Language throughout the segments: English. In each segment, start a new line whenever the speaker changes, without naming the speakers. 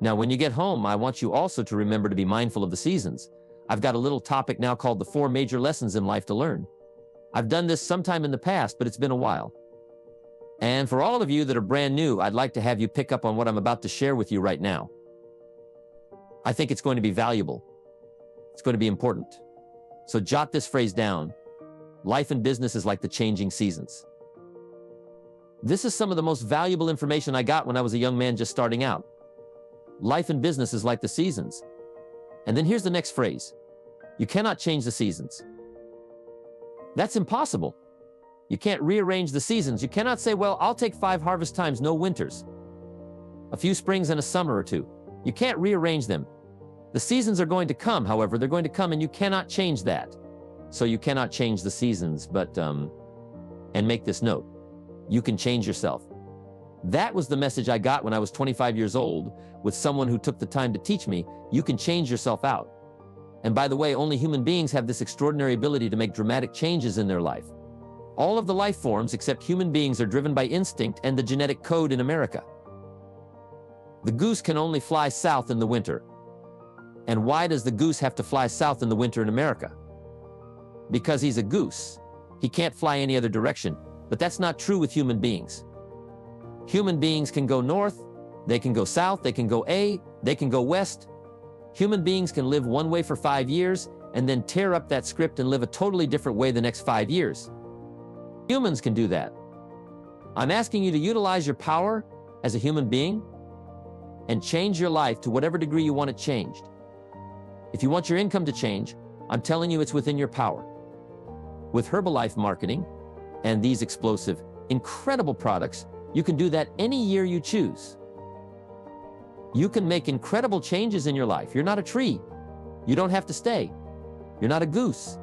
Now, when you get home, I want you also to remember to be mindful of the seasons. I've got a little topic now called the 4 major lessons in life to learn. I've done this sometime in the past, but it's been a while. And for all of you that are brand new, I'd like to have you pick up on what I'm about to share with you right now. I think it's going to be valuable. It's going to be important. So jot this phrase down. Life and business is like the changing seasons. This is some of the most valuable information I got when I was a young man just starting out. Life and business is like the seasons. And then here's the next phrase. You cannot change the seasons. That's impossible. You can't rearrange the seasons. You cannot say, well, I'll take 5 harvest times, no winters. A few springs and a summer or 2. You can't rearrange them. The seasons are going to come, however, they're going to come, and you cannot change that. So you cannot change the seasons, but, and make this note, you can change yourself. That was the message I got when I was 25 years old with someone who took the time to teach me, you can change yourself out. And by the way, only human beings have this extraordinary ability to make dramatic changes in their life. All of the life forms except human beings are driven by instinct and the genetic code in America. The goose can only fly south in the winter. And why does the goose have to fly south in the winter in America? Because he's a goose. He can't fly any other direction. But that's not true with human beings. Human beings can go north, they can go south, they can go they can go west. Human beings can live one way for 5 years and then tear up that script and live a totally different way the next 5 years. Humans can do that. I'm asking you to utilize your power as a human being and change your life to whatever degree you want it changed. If you want your income to change, I'm telling you it's within your power. With Herbalife marketing and these explosive, incredible products, you can do that any year you choose. You can make incredible changes in your life. You're not a tree. You don't have to stay. You're not a goose.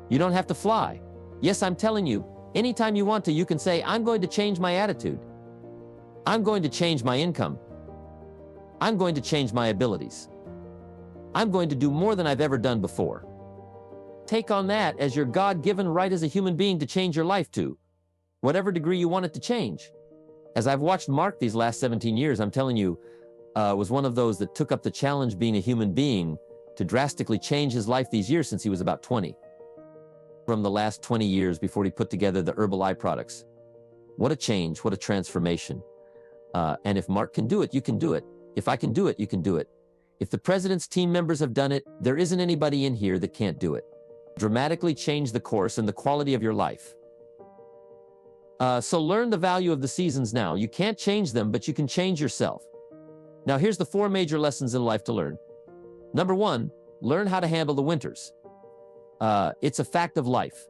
You don't have to fly. Yes, I'm telling you, anytime you want to, you can say, I'm going to change my attitude. I'm going to change my income. I'm going to change my abilities. I'm going to do more than I've ever done before. Take on that as your God-given right as a human being to change your life to, whatever degree you want it to change. As I've watched Mark these last 17 years, I'm telling you, was one of those that took up the challenge being a human being to drastically change his life these years since he was about 20. From the last 20 years before he put together the Herbalife products. What a change, what a transformation. And if Mark can do it, you can do it. If I can do it, you can do it. If the president's team members have done it, there isn't anybody in here that can't do it. Dramatically change the course and the quality of your life. So learn the value of the seasons now. You can't change them, but you can change yourself. Now here's the 4 major lessons in life to learn. Number 1, learn how to handle the winters. It's a fact of life.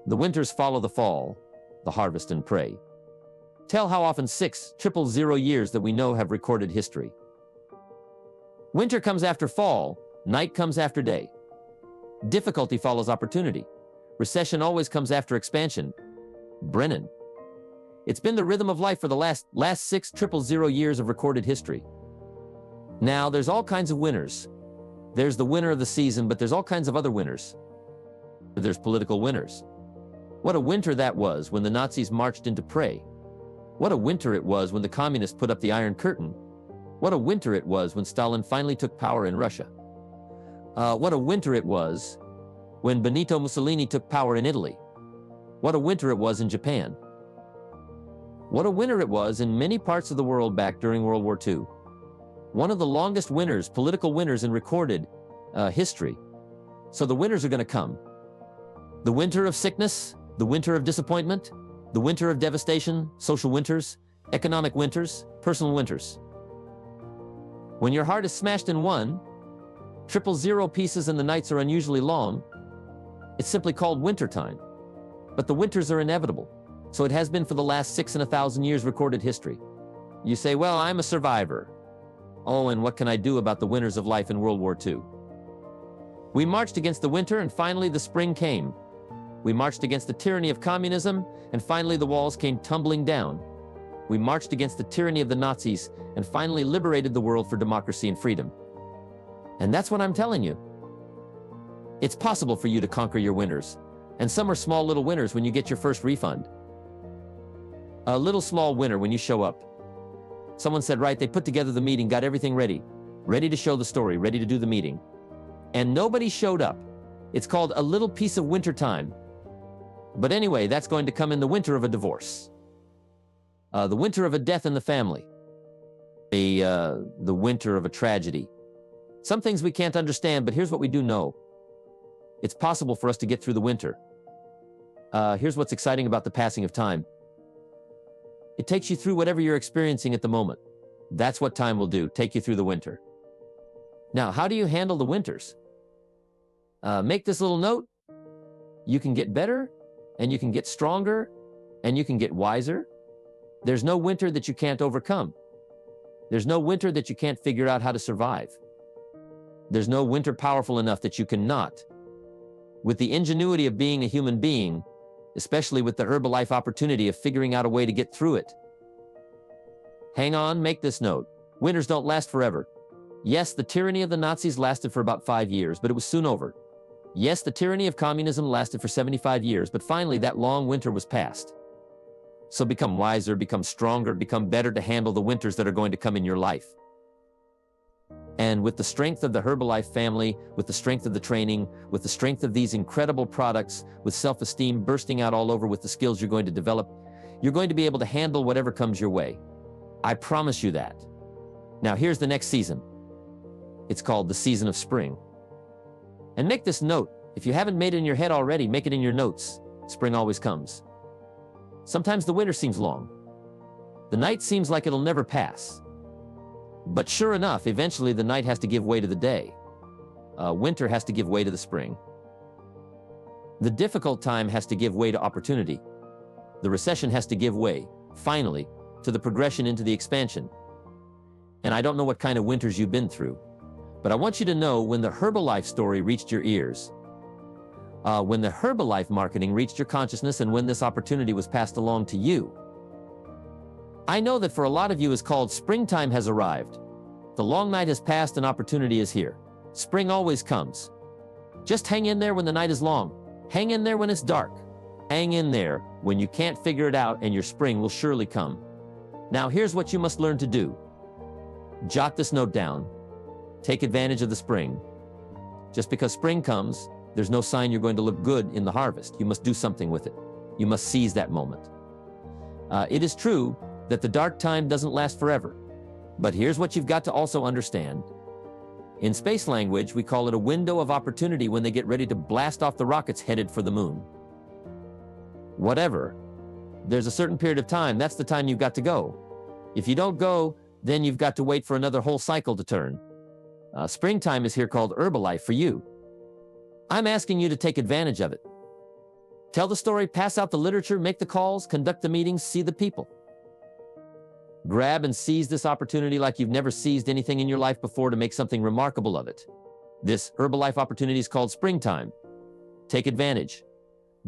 The winters follow the fall, the harvest and prey. Tell how often 6,000 years that we know have recorded history. Winter comes after fall, night comes after day. Difficulty follows opportunity. Recession always comes after expansion. Brennan. It's been the rhythm of life for the last 6,000 years of recorded history. Now, there's all kinds of winners. There's the winner of the season, but there's all kinds of other winners. There's political winners. What a winter that was when the Nazis marched into prey. What a winter it was when the communists put up the Iron Curtain. What a winter it was when Stalin finally took power in Russia. What a winter it was when Benito Mussolini took power in Italy. What a winter it was in Japan. What a winter it was in many parts of the world back during World War II. One of the longest winners, political winners in recorded history. So the winners are going to come. The winter of sickness, the winter of disappointment, the winter of devastation, social winters, economic winters, personal winters. When your heart is smashed in 1,000 pieces and the nights are unusually long, it's simply called wintertime. But the winters are inevitable. So it has been for the last 6,000 years recorded history. You say, well, I'm a survivor. Oh, and what can I do about the winters of life in World War II? We marched against the winter and finally the spring came. We marched against the tyranny of communism and finally the walls came tumbling down. We marched against the tyranny of the Nazis and finally liberated the world for democracy and freedom. And that's what I'm telling you. It's possible for you to conquer your winters. And some are small little winners when you get your first refund. A little small winner when you show up. Someone said, right, they put together the meeting, got everything ready to show the story, ready to do the meeting. And nobody showed up. It's called a little piece of winter time. But anyway, that's going to come in the winter of a divorce. The winter of a death in the family. The winter of a tragedy. Some things we can't understand, but here's what we do know. It's possible for us to get through the winter. Here's what's exciting about the passing of time. It takes you through whatever you're experiencing at the moment. That's what time will do, take you through the winter. Now, how do you handle the winters? Make this little note. You can get better, and you can get stronger, and you can get wiser. There's no winter that you can't overcome. There's no winter that you can't figure out how to survive. There's no winter powerful enough that you cannot. With the ingenuity of being a human being, especially with the Herbalife opportunity of figuring out a way to get through it. Hang on, make this note. Winters don't last forever. Yes, the tyranny of the Nazis lasted for about 5 years, but it was soon over. Yes, the tyranny of communism lasted for 75 years, but finally that long winter was past. So become wiser, become stronger, become better to handle the winters that are going to come in your life. And with the strength of the Herbalife family, with the strength of the training, with the strength of these incredible products, with self-esteem bursting out all over with the skills you're going to develop, you're going to be able to handle whatever comes your way. I promise you that. Now here's the next season. It's called the season of spring. And make this note. If you haven't made it in your head already, make it in your notes. Spring always comes. Sometimes the winter seems long. The night seems like it'll never pass. But sure enough, eventually the night has to give way to the day. Winter has to give way to the spring. The difficult time has to give way to opportunity. The recession has to give way, finally, to the progression into the expansion. And I don't know what kind of winters you've been through, but I want you to know when the Herbalife story reached your ears, when the Herbalife marketing reached your consciousness, and when this opportunity was passed along to you. I know that for a lot of you is called springtime has arrived. The long night has passed and opportunity is here. Spring always comes. Just hang in there when the night is long. Hang in there when it's dark. Hang in there when you can't figure it out, and your spring will surely come. Now here's what you must learn to do. Jot this note down. Take advantage of the spring. Just because spring comes, there's no sign you're going to look good in the harvest. You must do something with it. You must seize that moment. It is true that the dark time doesn't last forever. But here's what you've got to also understand. In space language, we call it a window of opportunity when they get ready to blast off the rockets headed for the moon. Whatever. There's a certain period of time. That's the time you've got to go. If you don't go, then you've got to wait for another whole cycle to turn. Springtime is here called Herbalife for you. I'm asking you to take advantage of it. Tell the story, pass out the literature, make the calls, conduct the meetings, see the people. Grab and seize this opportunity like you've never seized anything in your life before to make something remarkable of it. This Herbalife opportunity is called springtime. Take advantage.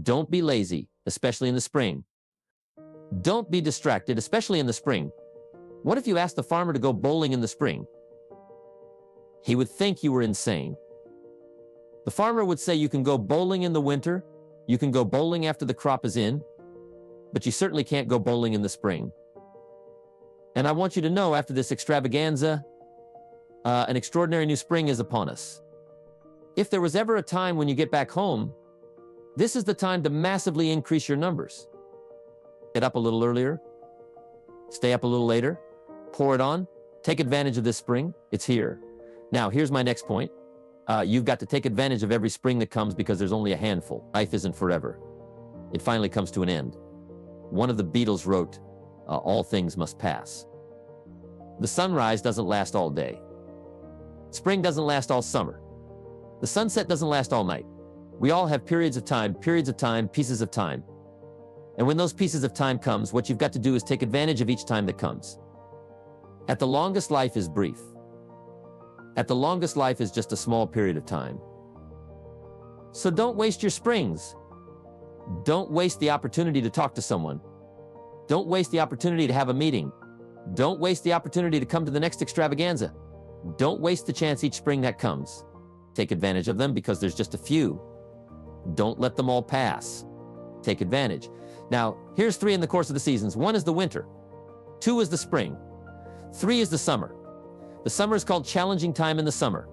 Don't be lazy, especially in the spring. Don't be distracted, especially in the spring. What if you asked the farmer to go bowling in the spring? He would think you were insane. The farmer would say you can go bowling in the winter, you can go bowling after the crop is in, but you certainly can't go bowling in the spring. And I want you to know, after this extravaganza, an extraordinary new spring is upon us. If there was ever a time when you get back home, this is the time to massively increase your numbers. Get up a little earlier, stay up a little later, pour it on, take advantage of this spring. It's here. Now, here's my next point. You've got to take advantage of every spring that comes, because there's only a handful. Life isn't forever. It finally comes to an end. One of the Beatles wrote, all things must pass. The sunrise doesn't last all day. Spring doesn't last all summer. The sunset doesn't last all night. We all have periods of time, pieces of time. And when those pieces of time comes, what you've got to do is take advantage of each time that comes. At the longest, life is brief. At the longest, life is just a small period of time. So don't waste your springs. Don't waste the opportunity to talk to someone. Don't waste the opportunity to have a meeting. Don't waste the opportunity to come to the next extravaganza. Don't waste the chance each spring that comes. Take advantage of them, because there's just a few. Don't let them all pass. Take advantage. Now, here's 3 in the course of the seasons. 1 is the winter. 2 is the spring. 3 is the summer. The summer is called challenging time in the summer.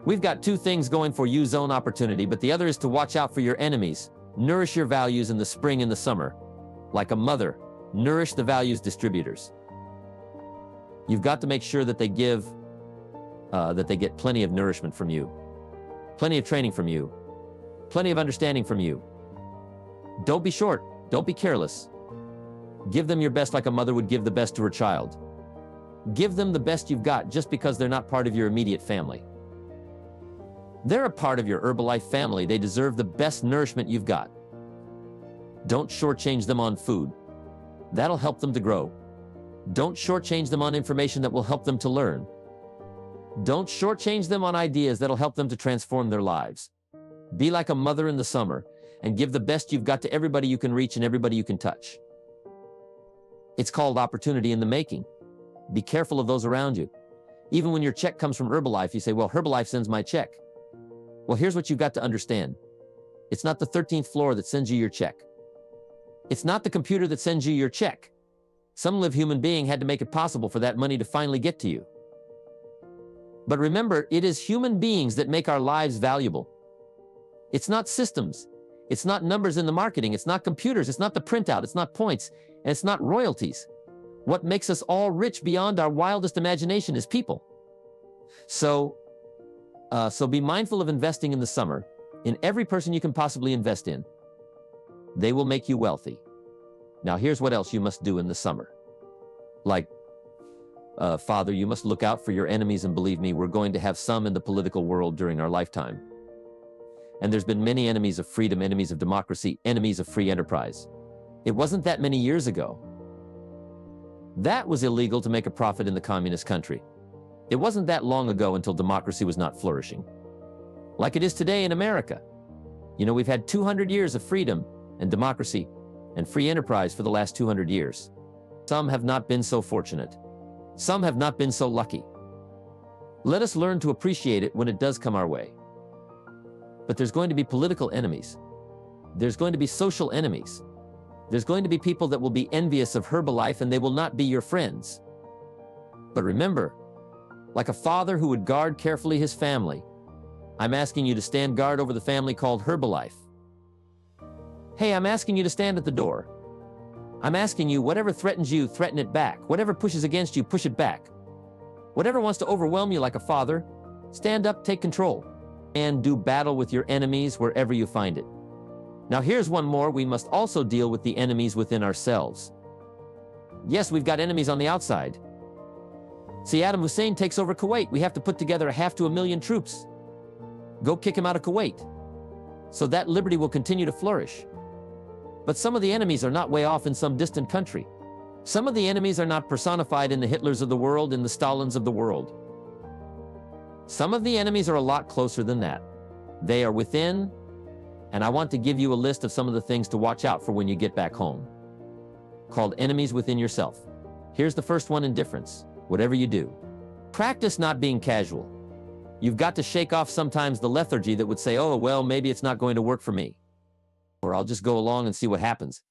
We've got 2 things going for you: zone opportunity, but the other is to watch out for your enemies. Nourish your values in the spring and the summer. Like a mother, nourish the values distributors. You've got to make sure that they get plenty of nourishment from you, plenty of training from you, plenty of understanding from you. Don't be short. Don't be careless. Give them your best like a mother would give the best to her child. Give them the best you've got just because they're not part of your immediate family. They're a part of your Herbalife family. They deserve the best nourishment you've got. Don't shortchange them on food. That'll help them to grow. Don't shortchange them on information that will help them to learn. Don't shortchange them on ideas that'll help them to transform their lives. Be like a mother in the summer and give the best you've got to everybody you can reach and everybody you can touch. It's called opportunity in the making. Be careful of those around you. Even when your check comes from Herbalife, you say, well, Herbalife sends my check. Well, here's what you've got to understand. It's not the 13th floor that sends you your check. It's not the computer that sends you your check. Some live human being had to make it possible for that money to finally get to you. But remember, it is human beings that make our lives valuable. It's not systems. It's not numbers in the marketing. It's not computers. It's not the printout. It's not points. And it's not royalties. What makes us all rich beyond our wildest imagination is people. So be mindful of investing in the summer, in every person you can possibly invest in. They will make you wealthy. Now, here's what else you must do in the summer. Like, Father, you must look out for your enemies, and believe me, we're going to have some in the political world during our lifetime. And there's been many enemies of freedom, enemies of democracy, enemies of free enterprise. It wasn't that many years ago. That was illegal to make a profit in the communist country. It wasn't that long ago until democracy was not flourishing. Like it is today in America. You know, we've had 200 years of freedom and democracy and free enterprise for the last 200 years. Some have not been so fortunate. Some have not been so lucky. Let us learn to appreciate it when it does come our way. But there's going to be political enemies. There's going to be social enemies. There's going to be people that will be envious of Herbalife, and they will not be your friends. But remember, like a father who would guard carefully his family, I'm asking you to stand guard over the family called Herbalife. Hey, I'm asking you to stand at the door. I'm asking you, whatever threatens you, threaten it back. Whatever pushes against you, push it back. Whatever wants to overwhelm you like a father, stand up, take control, and do battle with your enemies wherever you find it. Now here's one more. We must also deal with the enemies within ourselves. Yes, we've got enemies on the outside. See, Saddam Hussein takes over Kuwait. We have to put together 1/2 to 1 million troops. Go kick him out of Kuwait, so that liberty will continue to flourish. But some of the enemies are not way off in some distant country. Some of the enemies are not personified in the Hitlers of the world, in the Stalins of the world. Some of the enemies are a lot closer than that. They are within, and I want to give you a list of some of the things to watch out for when you get back home, called enemies within yourself. Here's the first one: indifference. Whatever you do, practice not being casual. You've got to shake off sometimes the lethargy that would say, oh, well, maybe it's not going to work for me, or I'll just go along and see what happens.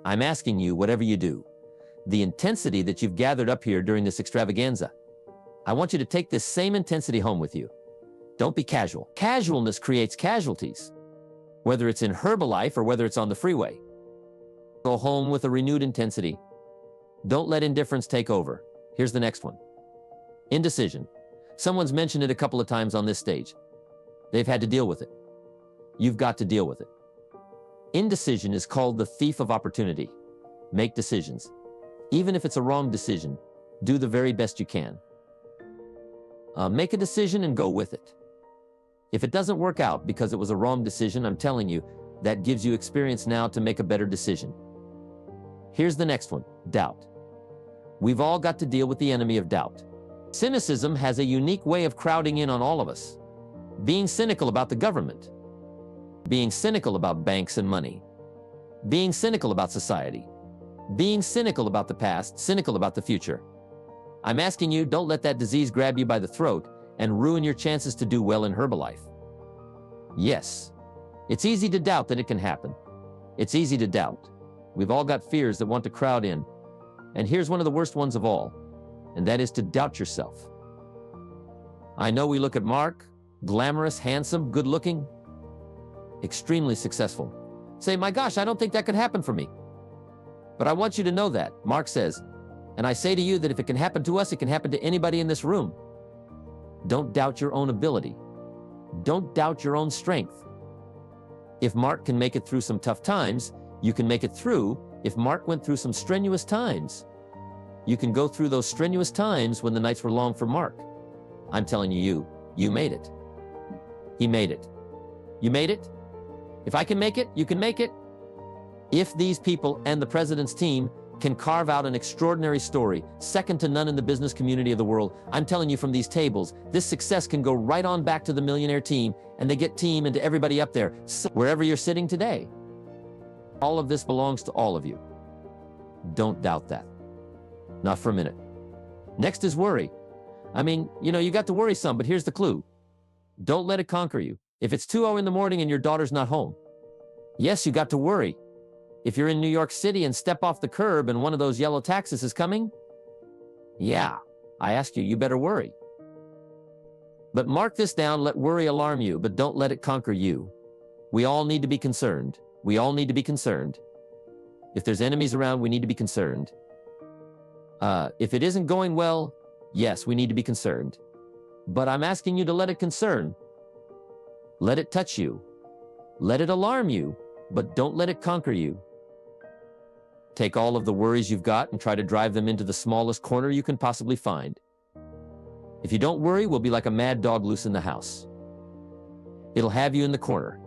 I'm asking you, whatever you do, the intensity that you've gathered up here during this extravaganza, I want you to take this same intensity home with you. Don't be casual. Casualness creates casualties, whether it's in Herbalife or whether it's on the freeway. Go home with a renewed intensity. Don't let indifference take over. Here's the next one: indecision. Someone's mentioned it a couple of times on this stage. They've had to deal with it. You've got to deal with it. Indecision is called the thief of opportunity. Make decisions. Even if it's a wrong decision, do the very best you can. Make a decision and go with it. If it doesn't work out because it was a wrong decision, I'm telling you, that gives you experience now to make a better decision. Here's the next one: doubt. We've all got to deal with the enemy of doubt. Cynicism has a unique way of crowding in on all of us. Being cynical about the government, being cynical about banks and money, being cynical about society, being cynical about the past, cynical about the future. I'm asking you, don't let that disease grab you by the throat and ruin your chances to do well in Herbalife. Yes, it's easy to doubt that it can happen. It's easy to doubt. We've all got fears that want to crowd in. And here's one of the worst ones of all: and that is to doubt yourself. I know we look at Mark, glamorous, handsome, good-looking, extremely successful. Say, my gosh, I don't think that could happen for me. But I want you to know that, Mark says, and I say to you that if it can happen to us, it can happen to anybody in this room. Don't doubt your own ability. Don't doubt your own strength. If Mark can make it through some tough times, you can make it through. If Mark went through some strenuous times, you can go through those strenuous times when the nights were long for Mark. I'm telling you, you made it. He made it. You made it? If I can make it, you can make it. If these people and the president's team can carve out an extraordinary story, second to none in the business community of the world, I'm telling you from these tables, this success can go right on back to the millionaire team, and they get team and to everybody up there, wherever you're sitting today. All of this belongs to all of you. Don't doubt that. Not for a minute. Next is worry. I mean, you got to worry some, but here's the clue. Don't let it conquer you. If it's 2:00 in the morning and your daughter's not home, yes, you got to worry. If you're in New York City and step off the curb and one of those yellow taxis is coming, yeah, I ask you, you better worry. But mark this down, let worry alarm you, but don't let it conquer you. We all need to be concerned. We all need to be concerned. If there's enemies around, we need to be concerned. If it isn't going well, yes, we need to be concerned. But I'm asking you to let it concern. Let it touch you. Let it alarm you, but don't let it conquer you. Take all of the worries you've got and try to drive them into the smallest corner you can possibly find. If you don't worry, we'll be like a mad dog loose in the house. It'll have you in the corner.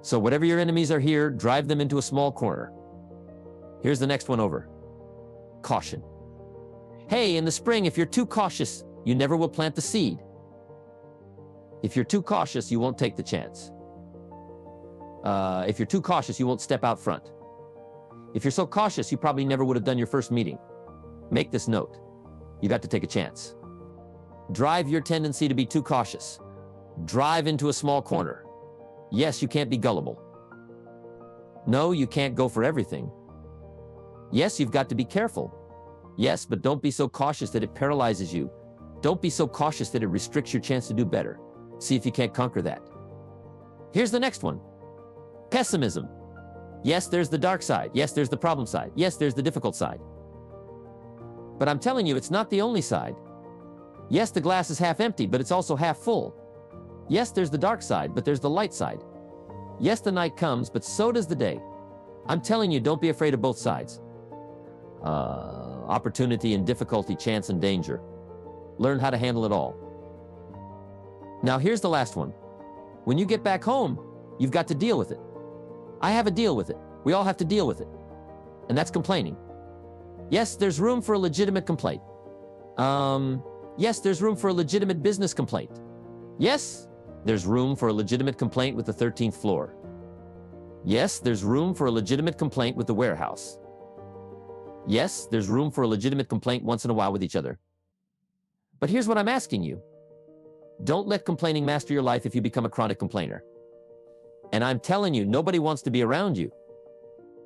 So whatever your enemies are here, drive them into a small corner. Here's the next one over. Caution. Hey, in the spring, if you're too cautious, you never will plant the seed. If you're too cautious, you won't take the chance. If you're too cautious, you won't step out front. If you're so cautious, you probably never would have done your first meeting. Make this note. You got to take a chance. Drive your tendency to be too cautious. Drive into a small corner. Yes, you can't be gullible. No, you can't go for everything. Yes, you've got to be careful. Yes, but don't be so cautious that it paralyzes you. Don't be so cautious that it restricts your chance to do better. See if you can't conquer that. Here's the next one. Pessimism. Yes, there's the dark side. Yes, there's the problem side. Yes, there's the difficult side. But I'm telling you, it's not the only side. Yes, the glass is half empty, but it's also half full. Yes, there's the dark side, but there's the light side. Yes, the night comes, but so does the day. I'm telling you, don't be afraid of both sides. Opportunity and difficulty, chance and danger. Learn how to handle it all. Now, here's the last one. When you get back home, you've got to deal with it. I have a deal with it. We all have to deal with it. And that's complaining. Yes, there's room for a legitimate complaint. Yes, there's room for a legitimate business complaint. Yes, there's room for a legitimate complaint with the 13th floor. Yes, there's room for a legitimate complaint with the warehouse. Yes, there's room for a legitimate complaint once in a while with each other. But here's what I'm asking you. Don't let complaining master your life if you become a chronic complainer. And I'm telling you, nobody wants to be around you.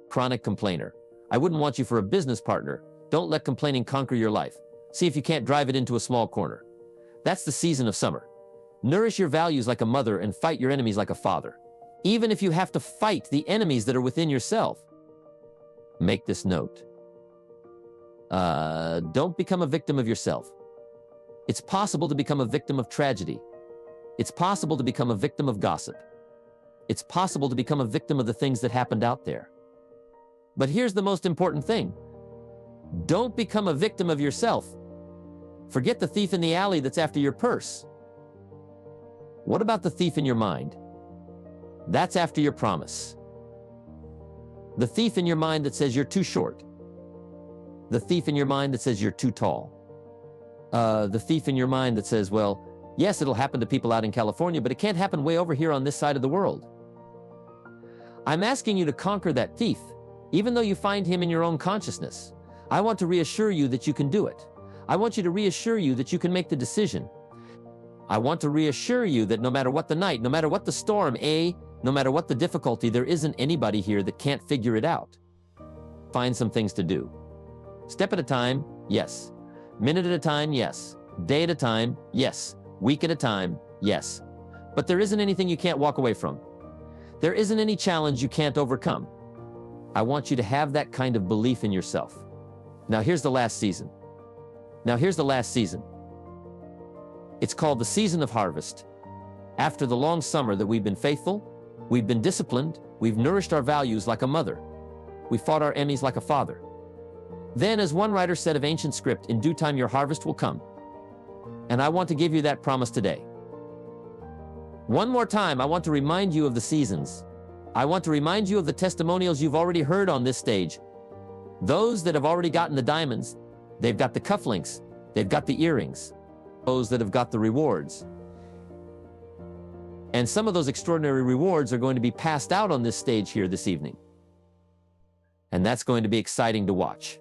Chronic complainer. I wouldn't want you for a business partner. Don't let complaining conquer your life. See if you can't drive it into a small corner. That's the season of summer. Nourish your values like a mother and fight your enemies like a father. Even if you have to fight the enemies that are within yourself. Make this note. Don't become a victim of yourself. It's possible to become a victim of tragedy. It's possible to become a victim of gossip. It's possible to become a victim of the things that happened out there. But here's the most important thing. Don't become a victim of yourself. Forget the thief in the alley that's after your purse. What about the thief in your mind? That's after your promise. The thief in your mind that says you're too short. The thief in your mind that says you're too tall. The thief in your mind that says, well, yes, it'll happen to people out in California, but it can't happen way over here on this side of the world. I'm asking you to conquer that thief, even though you find him in your own consciousness. I want to reassure you that you can do it. I want you to reassure you that you can make the decision. I want to reassure you that no matter what the night, no matter what the storm, no matter what the difficulty, there isn't anybody here that can't figure it out. Find some things to do. Step at a time, yes. Minute at a time, yes. Day at a time, yes. Week at a time, yes. But there isn't anything you can't walk away from. There isn't any challenge you can't overcome. I want you to have that kind of belief in yourself. Now here's the last season. It's called the season of harvest. After the long summer that we've been faithful, we've been disciplined, we've nourished our values like a mother. We fought our enemies like a father. Then, as one writer said of ancient script, in due time your harvest will come. And I want to give you that promise today. One more time, I want to remind you of the seasons. I want to remind you of the testimonials you've already heard on this stage. Those that have already gotten the diamonds, they've got the cufflinks, they've got the earrings. Those that have got the rewards. And some of those extraordinary rewards are going to be passed out on this stage here this evening. And that's going to be exciting to watch.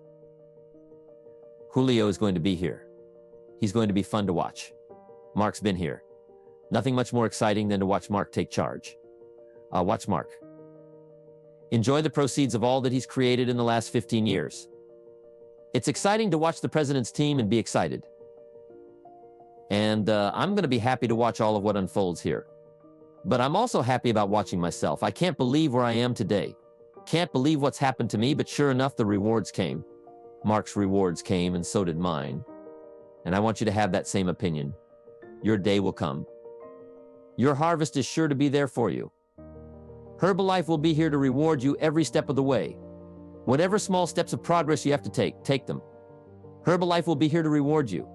Julio is going to be here. He's going to be fun to watch. Mark's been here. Nothing much more exciting than to watch Mark take charge. Watch Mark. Enjoy the proceeds of all that he's created in the last 15 years. It's exciting to watch the president's team and be excited. And I'm going to be happy to watch all of what unfolds here. But I'm also happy about watching myself. I can't believe where I am today. Can't believe what's happened to me, but sure enough, the rewards came. Mark's rewards came, and so did mine. And I want you to have that same opinion. Your day will come. Your harvest is sure to be there for you. Herbalife will be here to reward you every step of the way. Whatever small steps of progress you have to take them. Herbalife will be here to reward you.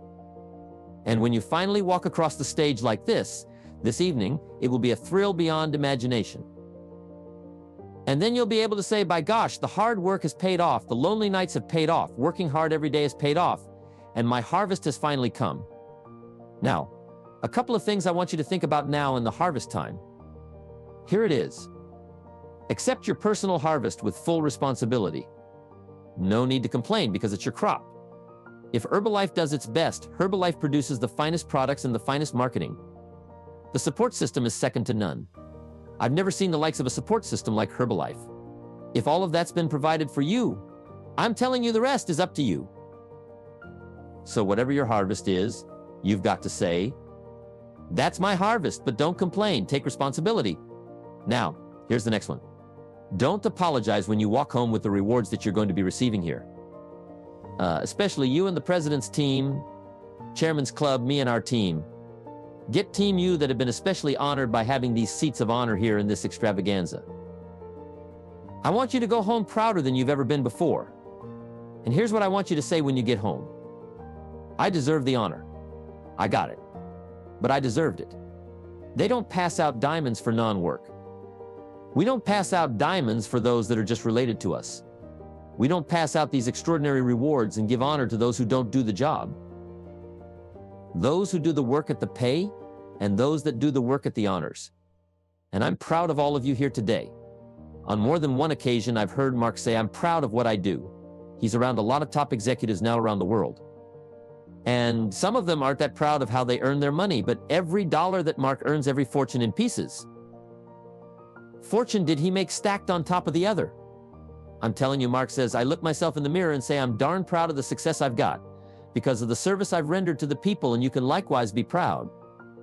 And when you finally walk across the stage like this evening, it will be a thrill beyond imagination. And then you'll be able to say, by gosh, the hard work has paid off, the lonely nights have paid off, working hard every day has paid off, and my harvest has finally come. Now, a couple of things I want you to think about now in the harvest time. Here it is. Accept your personal harvest with full responsibility. No need to complain because it's your crop. If Herbalife does its best, Herbalife produces the finest products and the finest marketing. The support system is second to none. I've never seen the likes of a support system like Herbalife. If all of that's been provided for you, I'm telling you the rest is up to you. So whatever your harvest is, you've got to say, that's my harvest, but don't complain, take responsibility. Now, here's the next one. Don't apologize when you walk home with the rewards that you're going to be receiving here. Especially you and the president's team, chairman's club, me and our team. Get Team U that have been especially honored by having these seats of honor here in this extravaganza. I want you to go home prouder than you've ever been before. And here's what I want you to say when you get home. I deserve the honor. I got it. But I deserved it. They don't pass out diamonds for non-work. We don't pass out diamonds for those that are just related to us. We don't pass out these extraordinary rewards and give honor to those who don't do the job. Those who do the work at the pay, and those that do the work at the honors. And I'm proud of all of you here today. On more than one occasion, I've heard Mark say, I'm proud of what I do. He's around a lot of top executives now around the world. And some of them aren't that proud of how they earn their money, but every dollar that Mark earns, every fortune in pieces. Fortune did he make stacked on top of the other. I'm telling you, Mark says, I look myself in the mirror and say, I'm darn proud of the success I've got because of the service I've rendered to the people, and you can likewise be proud.